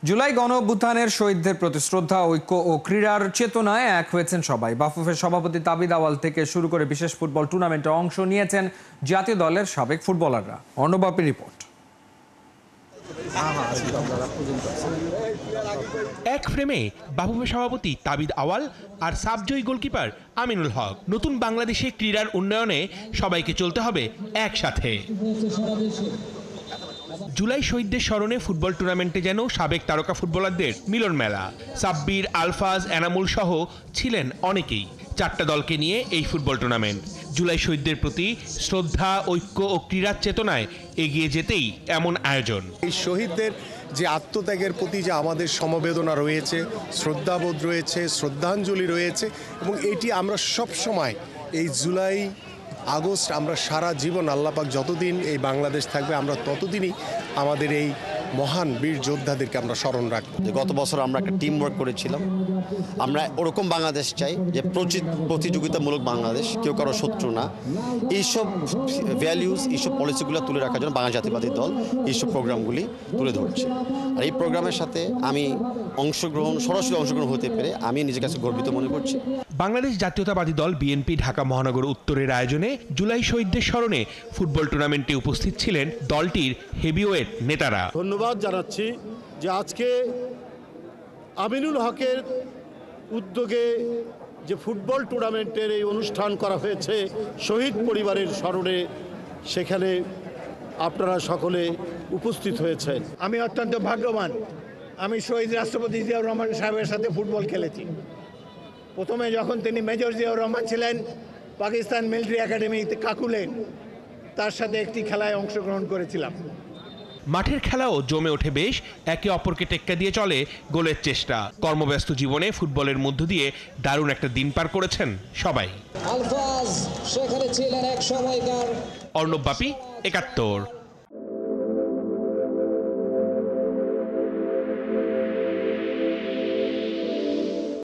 জুলাই গণঅভ্যুত্থানের শহীদদের প্রতি শ্রদ্ধা, ঐক্য ও ক্রীড়ার চেতনায় এক হয়েছেন সবাই। বাফুফের সভাপতি তাবিদ আওয়াল থেকে শুরু করে বিশেষ ফুটবল টুর্নামেন্টে অংশ নিয়েছেন জাতীয় দলের সাবেক ফুটবলাররা। অর্ণবাপী রিপোর্ট। এক ফ্রেমে বাফুফে সভাপতি তাবিদ আওয়াল আর সাবজয়ী গোলকিপার আমিনুল হক। নতুন বাংলাদেশে ক্রীড়ার উন্নয়নে সবাইকে চলতে হবে একসাথে। জুলাই শহীদদের স্মরণে ফুটবল টুর্নামেন্টে যেন সাবেক তারকা ফুটবলারদের মিলন মেলা। সাব্বির, আলফাজ, এনামুল সহ ছিলেন অনেকেই। 4টা দলকে নিয়ে এই ফুটবল টুর্নামেন্ট। জুলাই শহীদদের প্রতি শ্রদ্ধা, ঐক্য ও ক্রীড়ার চেতনায় এগিয়ে যেতেই এমন আয়োজন। এই শহীদদের যে আত্মত্যাগের প্রতি যে আমাদের সমবেদনা রয়েছে, শ্রদ্ধাবোধ রয়েছে, শ্রদ্ধাঞ্জলি রয়েছে, এবং এটি আমরা সব সময় এই জুলাই আগস্ট আমরা সারা জীবন আল্লাপাক যতদিন এই বাংলাদেশ থাকবে আমরা ততদিনই আমাদের এই মহান বীর যোদ্ধাদেরকে আমরা স্মরণ রাখব। গত বছর আমরা একটা টিম ওয়ার্ক করেছিলাম। আমরা ওরকম বাংলাদেশ চাই যে প্রতিযোগিতামূলক বাংলাদেশ, কেউ কারো শত্রু না। এইসব ভ্যালিউজ, এইসব পলিসিগুলো তুলে রাখার জন্য বাংলা জাতীয়তাবাদী দল এইসব প্রোগ্রামগুলি তুলে ধরছে। আর এই প্রোগ্রামের সাথে আমি সরাসরি অংশগ্রহণ হতে পেরে আমি নিজের কাছে গর্বিত মনে করছি। বাংলাদেশ জাতীয়তাবাদী দল বিএনপি ঢাকা মহানগর উত্তরের আয়োজনে জুলাই শহীদদের স্মরণে ফুটবল টুর্নামেন্টে উপস্থিত ছিলেন দলটির হেভিওয়েট নেতারা। ধন্যবাদ জানাচ্ছি যে আজকে আমিনুল হকের উদ্যোগে যে ফুটবল টুর্নামেন্টের এই অনুষ্ঠান করা হয়েছে শহীদ পরিবারের স্মরণে, সেখানে আপনারা সকলে উপস্থিত হয়েছেন। আমি অত্যন্ত ভাগ্যবান। আমি শহীদ রাষ্ট্রপতি জিয়াউর রহমান সাহেবের সাথে ফুটবল খেলেছি। প্রথমে যখন তিনি মেজর জিয়াউর রহমান ছিলেন, পাকিস্তান মিলিটারি একাডেমিতে কাকুলে তার সাথে একটি খেলায় অংশগ্রহণ করেছিলাম। মাঠের খেলাও জমে ওঠে বেশ। একে অপরকে টেক্কা দিয়ে চলে গোলের চেষ্টা। কর্মব্যস্ত জীবনে ফুটবলের মধ্য দিয়ে দারুণ একটা দিন পার করেছেন সবাই। আলফাজ সেখানে ছিলেন এক সময়কার। অর্ণব বাপী, ৭১।